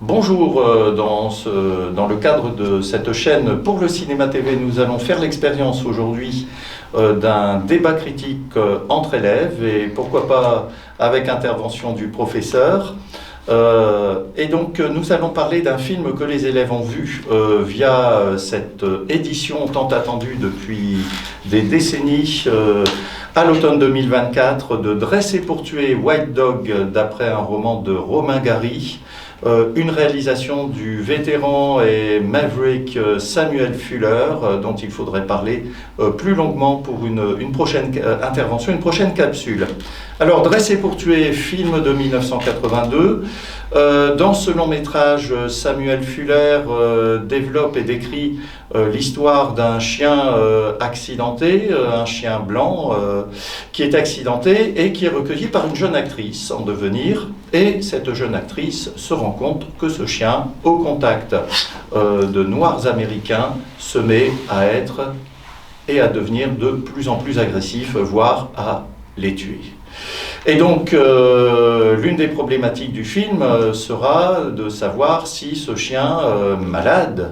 Bonjour, dans le cadre de cette chaîne pour le cinéma TV, nous allons faire l'expérience aujourd'hui d'un débat critique entre élèves et pourquoi pas avec intervention du professeur. Et donc nous allons parler d'un film que les élèves ont vu via cette édition tant attendue depuis des décennies à l'automne 2024 de Dressé pour tuer White Dog d'après un roman de Romain Gary. Une réalisation du vétéran et maverick Samuel Fuller, dont il faudrait parler plus longuement pour une prochaine intervention, une prochaine capsule. Alors, Dressé pour tuer, film de 1982. Dans ce long métrage, Samuel Fuller développe et décrit l'histoire d'un chien accidenté, un chien blanc qui est accidenté et qui est recueilli par une jeune actrice en devenir. Et cette jeune actrice se rend compte que ce chien, au contact de Noirs américains, se met à être et à devenir de plus en plus agressif, voire à les tuer. Et donc, l'une des problématiques du film sera de savoir si ce chien malade,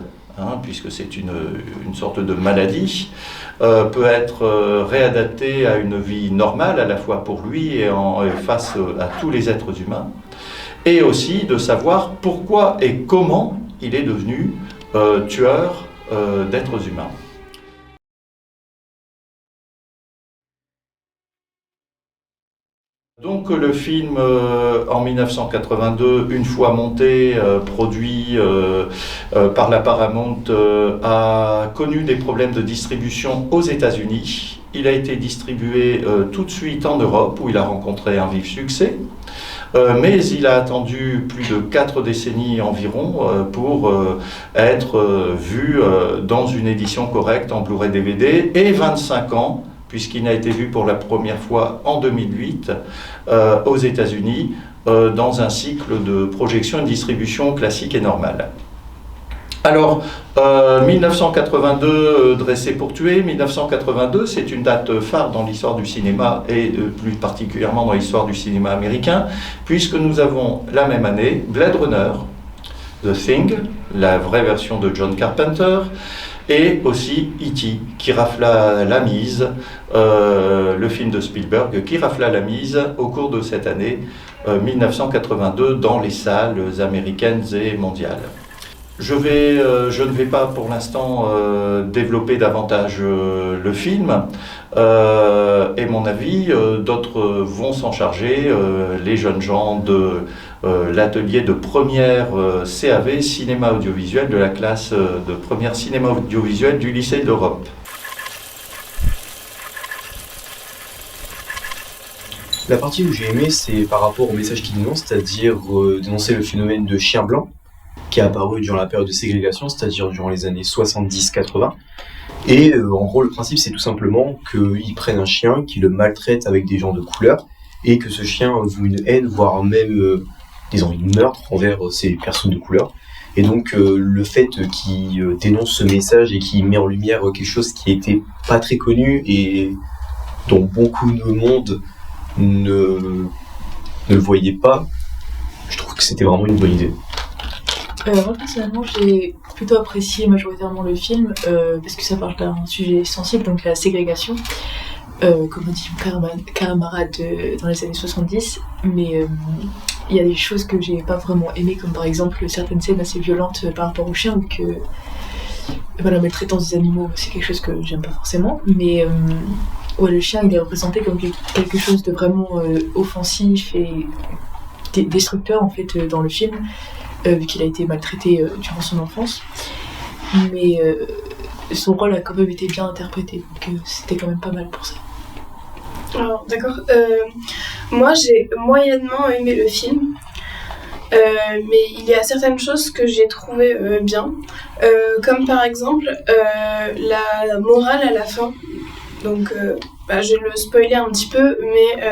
puisque c'est une sorte de maladie, peut être réadapté à une vie normale, à la fois pour lui et face à tous les êtres humains, et aussi de savoir pourquoi et comment il est devenu tueur d'êtres humains. Donc le film, en 1982, une fois monté, produit par la Paramount, a connu des problèmes de distribution aux États-Unis. Il a été distribué tout de suite en Europe, où il a rencontré un vif succès. Mais il a attendu plus de 4 décennies environ pour être vu dans une édition correcte en Blu-ray DVD, et 25 ans, puisqu'il n'a été vu pour la première fois en 2008 aux États-Unis dans un cycle de projection et de distribution classique et normale. Alors, 1982, Dressé pour tuer, 1982, c'est une date phare dans l'histoire du cinéma et plus particulièrement dans l'histoire du cinéma américain, puisque nous avons la même année Blade Runner, The Thing, la vraie version de John Carpenter, et aussi E.T. qui rafla la mise, le film de Spielberg qui rafla la mise au cours de cette année 1982 dans les salles américaines et mondiales. Je ne vais pas pour l'instant développer davantage le film et mon avis, d'autres vont s'en charger, les jeunes gens de l'atelier de première CAV, cinéma audiovisuel, de la classe de première cinéma audiovisuel du lycée d'Europe. La partie où j'ai aimé, c'est par rapport au message qu'il dénonce, c'est-à-dire dénoncer le phénomène de chien blanc, qui est apparu durant la période de ségrégation, c'est-à-dire durant les années 70-80. Et en gros, le principe, c'est tout simplement qu'ils prennent un chien, qu'ils le maltraitent avec des gens de couleur, et que ce chien voue une haine, voire même des envies de meurtre envers ces personnes de couleur. Et donc, le fait qu'il dénonce ce message et qu'il met en lumière quelque chose qui n'était pas très connu et dont beaucoup de monde ne le voyait pas, je trouve que c'était vraiment une bonne idée. Moi personnellement j'ai plutôt apprécié majoritairement le film parce que ça parle d'un sujet sensible, donc la ségrégation, comme on dit mon camarade dans les années 70, mais il y a des choses que j'ai pas vraiment aimées, comme par exemple certaines scènes assez violentes par rapport aux chiens, donc la maltraitance des animaux c'est quelque chose que j'aime pas forcément, mais le chien il est représenté comme quelque chose de vraiment offensif et destructeur en fait dans le film. vu qu'il a été maltraité durant son enfance. Mais son rôle a quand même été bien interprété, donc c'était quand même pas mal pour ça. Alors, d'accord. Moi, j'ai moyennement aimé le film. Mais il y a certaines choses que j'ai trouvées bien, comme par exemple la morale à la fin. Donc, je vais le spoiler un petit peu, mais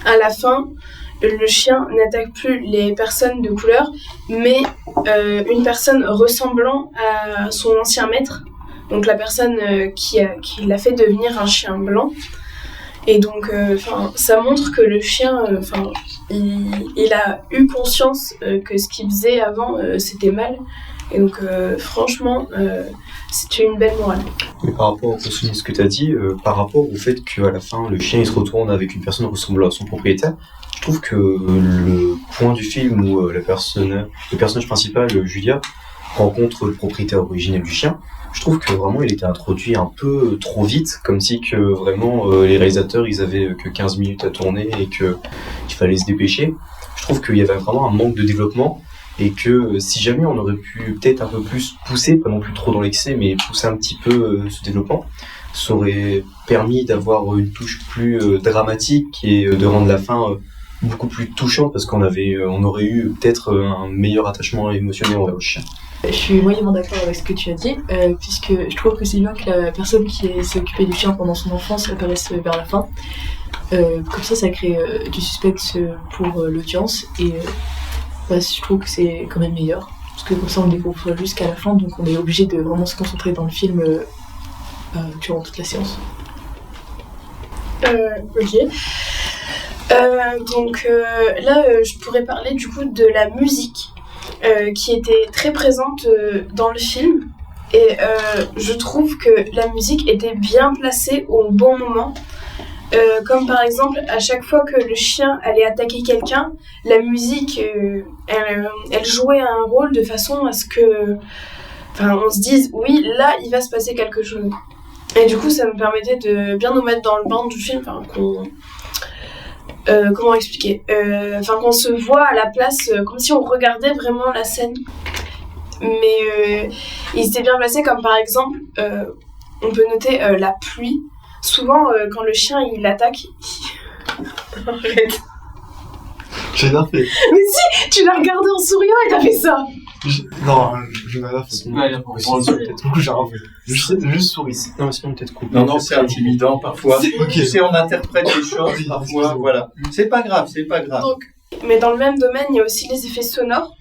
à la fin, le chien n'attaque plus les personnes de couleur, mais une personne ressemblant à son ancien maître, donc la personne qui l'a fait devenir un chien blanc. Et donc, ça montre que le chien, il a eu conscience que ce qu'il faisait avant, c'était mal. Et donc, franchement, c'était une belle morale. Mais par rapport à ce que tu as dit, par rapport au fait qu'à la fin, le chien il se retourne avec une personne ressemblant à son propriétaire, je trouve que le point du film où le personnage principal, Julia, rencontre le propriétaire originel du chien, je trouve que vraiment il était introduit un peu trop vite, comme si que vraiment les réalisateurs ils avaient que 15 minutes à tourner et qu'il fallait se dépêcher. Je trouve qu'il y avait vraiment un manque de développement et que si jamais on aurait pu peut-être un peu plus pousser, pas non plus trop dans l'excès, mais pousser un petit peu ce développement, ça aurait permis d'avoir une touche plus dramatique et de rendre la fin beaucoup plus touchante parce on aurait eu peut-être un meilleur attachement émotionnel envers le chien. Je suis moyennement d'accord avec ce que tu as dit, puisque je trouve que c'est bien que la personne qui s'est occupée du chien pendant son enfance apparaisse vers la fin. Comme ça crée du suspense pour l'audience, et je trouve que c'est quand même meilleur, parce que comme ça on le découvre jusqu'à la fin, donc on est obligé de vraiment se concentrer dans le film durant toute la séance. Ok. Donc là, je pourrais parler du coup de la musique. Qui était très présente dans le film, et je trouve que la musique était bien placée au bon moment, comme par exemple à chaque fois que le chien allait attaquer quelqu'un, la musique elle jouait un rôle de façon à ce que on se dise oui, là il va se passer quelque chose, et du coup ça me permettait de bien nous mettre dans le bain du film, comment expliquer, qu'on se voit à la place, comme si on regardait vraiment la scène. Mais il s'était bien placé, comme par exemple, on peut noter la pluie. Souvent, quand le chien il attaque. Arrête. J'ai rien fait. Mais si, tu l'as regardé en souriant et t'as fait ça. Non, je n'ai rien fait. Juste souris. Non, sinon peut-être couper. Non, c'est intimidant parfois. Ok. Tu sais, on interprète les choses parfois, voilà. C'est pas grave. Donc, mais dans le même domaine, il y a aussi les effets sonores.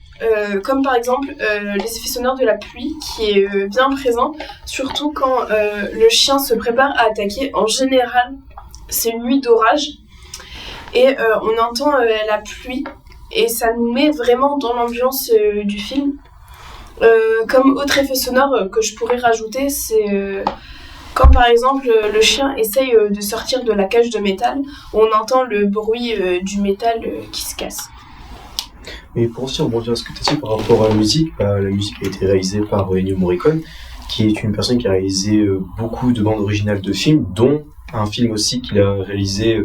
Comme par exemple les effets sonores de la pluie, qui est bien présent, surtout quand le chien se prépare à attaquer. En général, c'est une nuit d'orage, et on entend la pluie, et ça nous met vraiment dans l'ambiance du film. Comme autre effet sonore que je pourrais rajouter, c'est quand par exemple le chien essaye de sortir de la cage de métal, on entend le bruit du métal qui se casse. Mais pour aussi rebondir à ce que tu as dit par rapport à la musique a été réalisée par Ennio Morricone, qui est une personne qui a réalisé beaucoup de bandes originales de films, dont un film aussi qu'il a réalisé,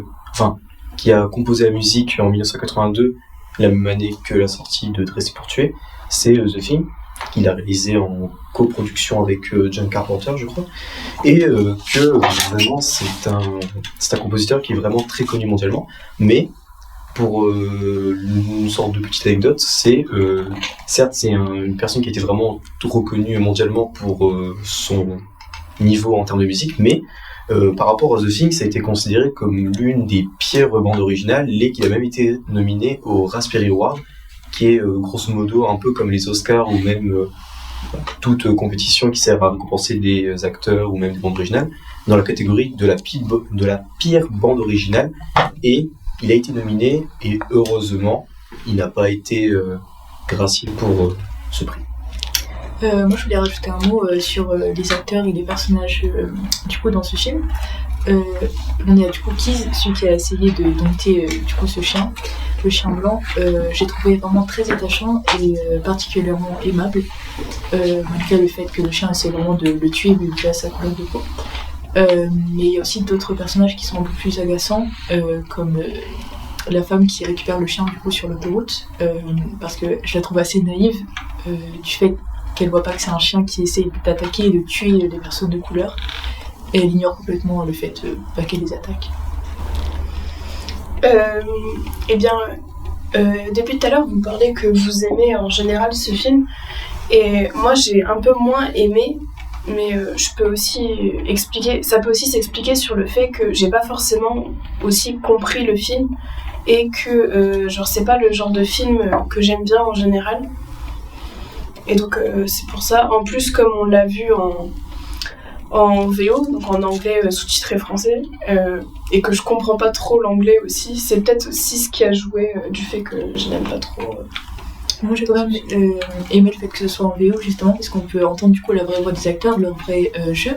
qui a composé la musique en 1982, la même année que la sortie de Dressé pour tuer, c'est The Thing, qu'il a réalisé en coproduction avec John Carpenter, je crois, et que vraiment c'est un compositeur qui est vraiment très connu mondialement, mais pour une sorte de petite anecdote, certes c'est une personne qui a été vraiment reconnue mondialement pour son niveau en termes de musique, mais par rapport à The Thing, ça a été considéré comme l'une des pires bandes originales, et qu'il a même été nominé au Raspberry Award, qui est grosso modo un peu comme les Oscars ou même toute compétition qui sert à récompenser des acteurs ou même des bandes originales, dans la catégorie de la pire bande originale, et il a été nominé, et heureusement, il n'a pas été gracié pour ce prix. Moi, je voulais rajouter un mot sur les acteurs et les personnages du coup dans ce film. On a du coup Keys, celui qui a essayé de dompter du coup ce chien, le chien blanc. J'ai trouvé vraiment très attachant et particulièrement aimable, malgré le fait que le chien essaie vraiment de le tuer vu qu'il a sa couleur de peau. Mais il y a aussi d'autres personnages qui sont un peu plus agaçants, comme la femme qui récupère le chien du coup sur l'autoroute, parce que je la trouve assez naïve du fait qu'elle voit pas que c'est un chien qui essaie d'attaquer et de tuer les personnes de couleur, et elle ignore complètement le fait qu'elle les attaque. Eh bien, depuis tout à l'heure, vous parlez que vous aimez en général ce film, et moi j'ai un peu moins aimé, mais je peux aussi expliquer. Ça peut aussi s'expliquer sur le fait que j'ai pas forcément aussi compris le film, et que genre c'est pas le genre de film que j'aime bien en général. Et donc c'est pour ça. En plus, comme on l'a vu en VO, donc en anglais sous-titré français, et que je comprends pas trop l'anglais aussi, c'est peut-être aussi ce qui a joué du fait que je n'aime pas trop. Moi j'ai quand même aimé le fait que ce soit en VO justement parce qu'on peut entendre du coup la vraie voix des acteurs, leur vrai jeu,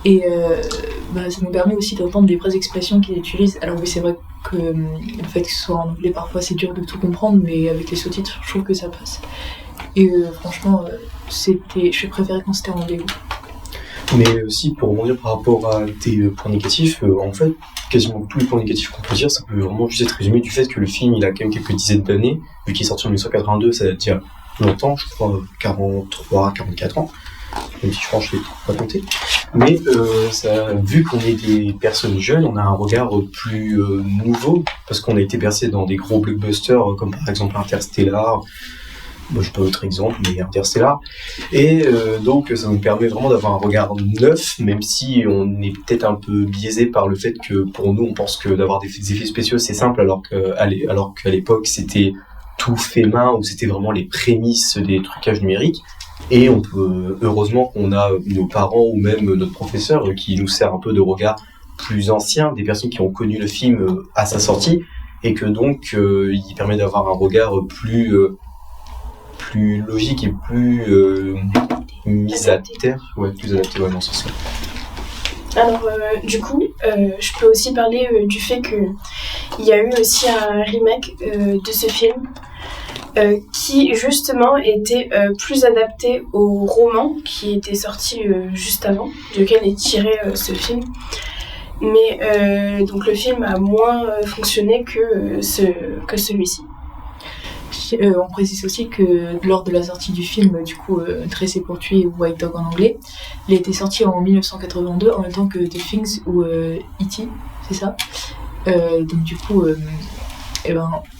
et ça nous permet aussi d'entendre les vraies expressions qu'ils utilisent. Alors oui, c'est vrai que le fait que ce soit en anglais parfois c'est dur de tout comprendre, mais avec les sous-titres je trouve que ça passe. Et franchement je préférais quand c'était en VO. Mais aussi, pour rebondir par rapport à tes points négatifs, en fait, quasiment tous les points négatifs qu'on peut dire, ça peut vraiment juste être résumé du fait que le film, il a quand même quelques dizaines d'années, vu qu'il est sorti en 1982, ça date il y a longtemps, je crois 43, 44 ans, même si je pense que je l'ai pas compté. Mais vu qu'on est des personnes jeunes, on a un regard plus nouveau, parce qu'on a été bercé dans des gros blockbusters, comme par exemple Interstellar. Moi, je n'ai pas d'autres exemples, mais Interstellar. Et donc, ça nous permet vraiment d'avoir un regard neuf, même si on est peut-être un peu biaisé par le fait que, pour nous, on pense que d'avoir des effets spéciaux, c'est simple, alors qu'à l'époque, c'était tout fait main, ou c'était vraiment les prémices des trucages numériques. Et on peut, heureusement qu'on a nos parents, ou même notre professeur, qui nous sert un peu de regard plus ancien, des personnes qui ont connu le film à sa sortie, et que donc, il permet d'avoir un regard plus logique et plus mise à terre. Ouais, plus adapté, ouais, non, c'est ça. Alors, du coup, je peux aussi parler du fait qu'il y a eu aussi un remake de ce film qui, justement, était plus adapté au roman qui était sorti juste avant, duquel est tiré ce film. Mais donc le film a moins fonctionné que celui-ci. On précise aussi que lors de la sortie du film, du coup, Dressé pour tuer ou White Dog en anglais, il a été sorti en 1982 en même temps que The Things ou E.T., c'est ça. Donc du coup,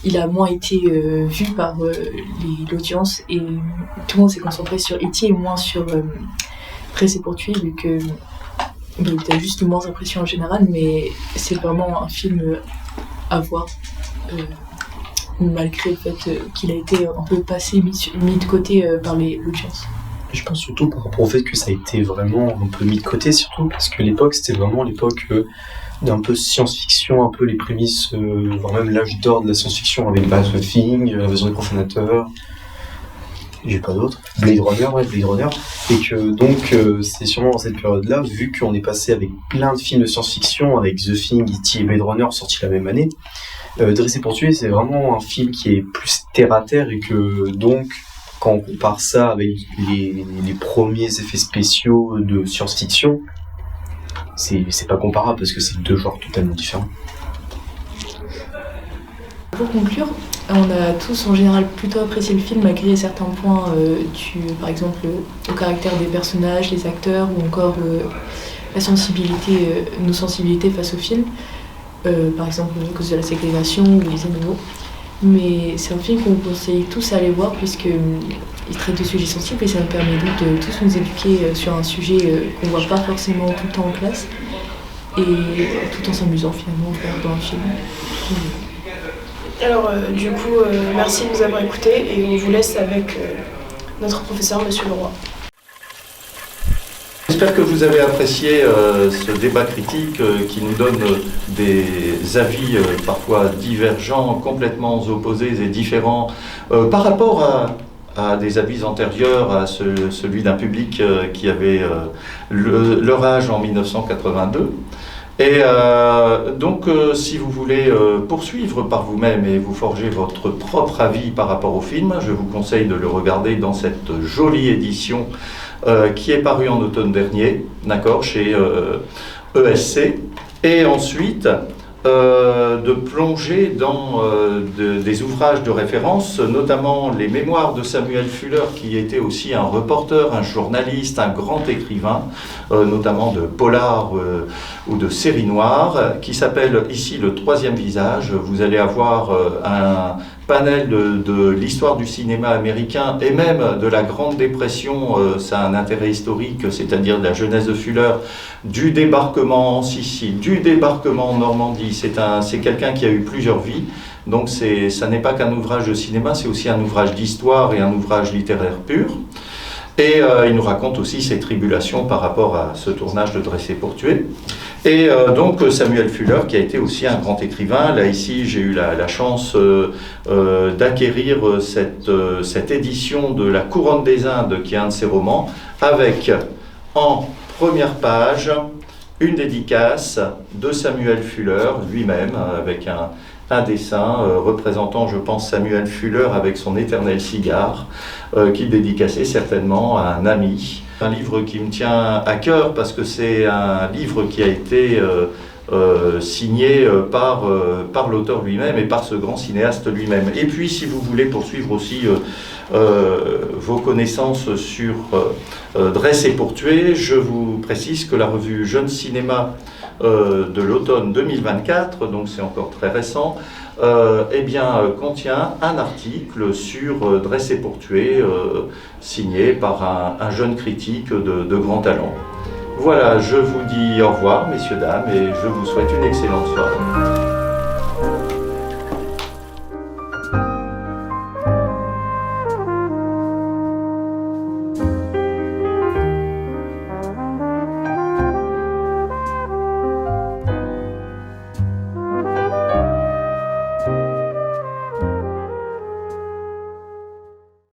il a moins été vu par l'audience et tout le monde s'est concentré sur E.T. et moins sur Dressé pour tuer, vu que t'as juste moins d'impression en général, mais c'est vraiment un film à voir. Malgré le fait qu'il a été un peu passé, mis de côté par l'audience. Je pense surtout par rapport au fait que ça a été vraiment un peu mis de côté, surtout parce que l'époque, c'était vraiment l'époque d'un peu science-fiction, un peu les prémices, voire même l'âge d'or de la science-fiction avec Baz Thing, Invasion des profanateurs, j'ai pas d'autres, Blade Runner, et que donc c'est sûrement dans cette période-là, vu qu'on est passé avec plein de films de science-fiction, avec The Thing, E.T. et Blade Runner sortis la même année, Dressé pour tuer, c'est vraiment un film qui est plus terre à terre et que donc quand on compare ça avec les premiers effets spéciaux de science-fiction, c'est pas comparable parce que c'est deux genres totalement différents. Pour conclure, on a tous en général plutôt apprécié le film malgré certains points par exemple au caractère des personnages, les acteurs ou encore nos sensibilités face au film. Par exemple à cause de la ségrégation ou les animaux. Mais c'est un film qu'on vous conseille tous à aller voir puisqu'il traite de sujets sensibles et ça nous permet donc de tous nous éduquer sur un sujet qu'on ne voit pas forcément tout le temps en classe et tout en s'amusant finalement dans un film. Alors du coup, merci de nous avoir écoutés et on vous laisse avec notre professeur, Monsieur Leroy. J'espère que vous avez apprécié ce débat critique qui nous donne des avis parfois divergents, complètement opposés et différents par rapport à des avis antérieurs à celui d'un public qui avait leur âge en 1982. Et donc, si vous voulez poursuivre par vous-même et vous forger votre propre avis par rapport au film, je vous conseille de le regarder dans cette jolie édition qui est parue en automne dernier, d'accord, chez ESC. Et ensuite, de plonger dans des ouvrages de référence, notamment les mémoires de Samuel Fuller, qui était aussi un reporter, un journaliste, un grand écrivain, notamment de polar ou de séries noires, qui s'appelle ici Le Troisième Visage. Vous allez avoir un panel de l'histoire du cinéma américain et même de la Grande Dépression, ça a un intérêt historique, c'est-à-dire de la jeunesse de Fuller, du débarquement en Sicile, du débarquement en Normandie. C'est quelqu'un qui a eu plusieurs vies, donc ça n'est pas qu'un ouvrage de cinéma, c'est aussi un ouvrage d'histoire et un ouvrage littéraire pur. Et il nous raconte aussi ses tribulations par rapport à ce tournage de Dressé pour tuer. Et donc Samuel Fuller, qui a été aussi un grand écrivain. Là ici, j'ai eu la chance d'acquérir cette édition de La Couronne des Indes, qui est un de ses romans, avec en première page une dédicace de Samuel Fuller lui-même, avec un dessin représentant, je pense, Samuel Fuller avec son éternel cigare, qu'il dédicaçait certainement à un ami. Un livre qui me tient à cœur parce que c'est un livre qui a été signé par l'auteur lui-même et par ce grand cinéaste lui-même. Et puis, si vous voulez poursuivre aussi vos connaissances sur Dressé pour tuer, je vous précise que la revue Jeune Cinéma de l'automne 2024, donc c'est encore très récent, contient un article sur Dressé pour tuer, signé par un jeune critique de grand talent. Voilà, je vous dis au revoir, messieurs, dames, et je vous souhaite une excellente soirée.